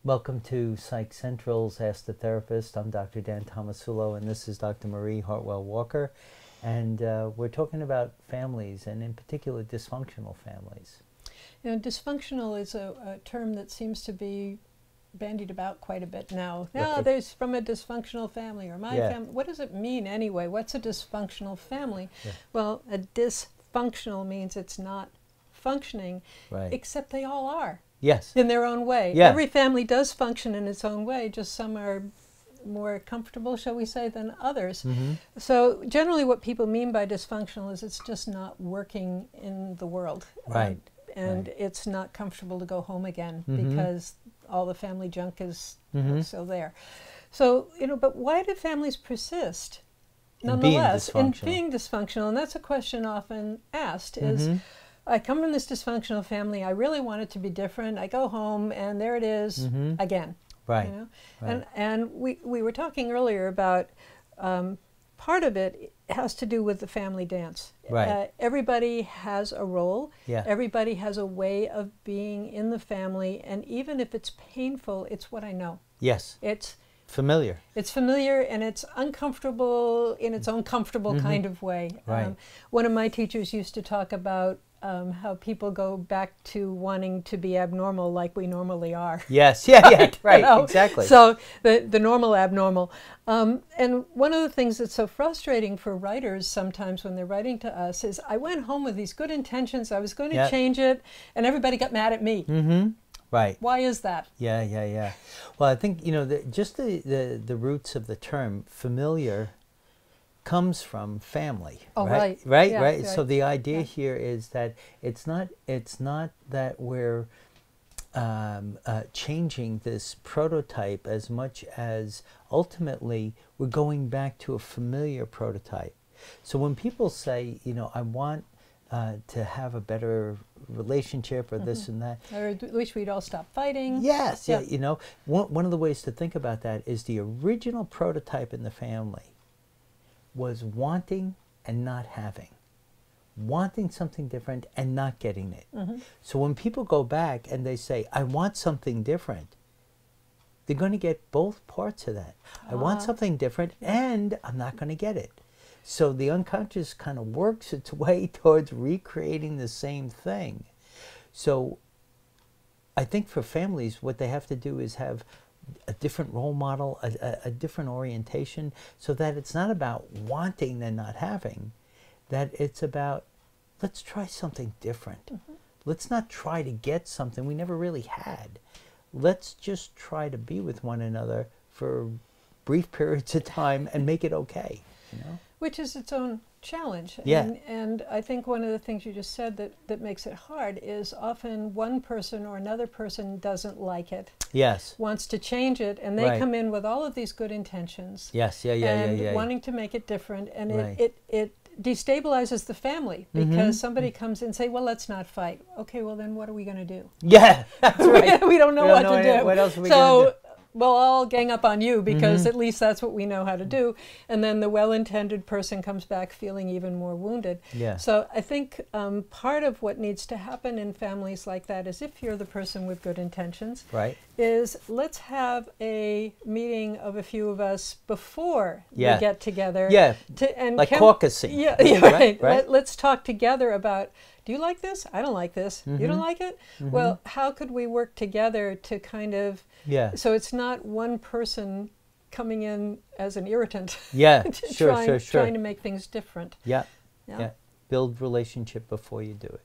Welcome to Psych Central's Ask the Therapist. I'm Dr. Dan Tomasulo, and this is Dr. Marie Hartwell-Walker. And we're talking about families, and in particular, dysfunctional families. You know, dysfunctional is a term that seems to be bandied about quite a bit now. No, there's from a dysfunctional family, or my family. What does it mean anyway? What's a dysfunctional family? Yeah. Well, a dysfunctional means it's not functioning, except they all are. Yes. In their own way. Yeah. Every family does function in its own way, just some are more comfortable, shall we say, than others. Mm-hmm. So generally what people mean by dysfunctional is it's just not working in the world. Right. And it's not comfortable to go home again because all the family junk is still there. So, you know, but why do families persist? Nonetheless, in being dysfunctional, and that's a question often asked, is I come from this dysfunctional family, I really want it to be different, I go home and there it is again. Right. You know? And we were talking earlier about part of it has to do with the family dance. Right. Everybody has a role, yeah. Everybody has a way of being in the family, and even if it's painful, it's what I know. Yes. It's familiar. It's familiar and it's uncomfortable in its own comfortable kind of way. Right. One of my teachers used to talk about how people go back to wanting to be abnormal like we normally are. Yes, yeah, right, you know? Exactly. So the normal abnormal. And one of the things that's so frustrating for writers sometimes when they're writing to us is I went home with these good intentions, I was going to change it, and everybody got mad at me. Right. Why is that? Yeah. Well, I think, you know, just the roots of the term familiar comes from family. Oh, right. Right. So the idea here is that it's not that we're changing this prototype as much as ultimately we're going back to a familiar prototype. So when people say, you know, I want to have a better relationship or this and that. Or I wish we'd all stop fighting. Yes, yeah. You know, one of the ways to think about that is the original prototype in the family was wanting and not having. Wanting something different and not getting it. So when people go back and they say, I want something different, they're going to get both parts of that. I want something different and I'm not going to get it. So the unconscious kind of works its way towards recreating the same thing. So I think for families, what they have to do is have a different role model, a different orientation, so that it's not about wanting and not having, that it's about, let's try something different. Let's not try to get something we never really had. Let's just try to be with one another for brief periods of time and make it okay, you know? Which is its own challenge. Yeah. And I think one of the things you just said that makes it hard is often one person or another person doesn't like it. Yes. Wants to change it, and they come in with all of these good intentions. Yes, and wanting to make it different, and it destabilizes the family because somebody comes in and say, well, let's not fight. Okay, well then what are we going to do? Yeah, that's right. we don't know what to do. What else are we going to do? Well, I'll gang up on you because at least that's what we know how to do. And then the well-intended person comes back feeling even more wounded. Yeah. So I think part of what needs to happen in families like that is, if you're the person with good intentions, is let's have a meeting of a few of us before we get together. Yeah, and like caucusing. Yeah, right. Let's talk together about, do you like this? I don't like this. You don't like it? Well, how could we work together to kind of, so it's not one person coming in as an irritant. Yeah, trying to make things different. Yeah. Build relationship before you do it.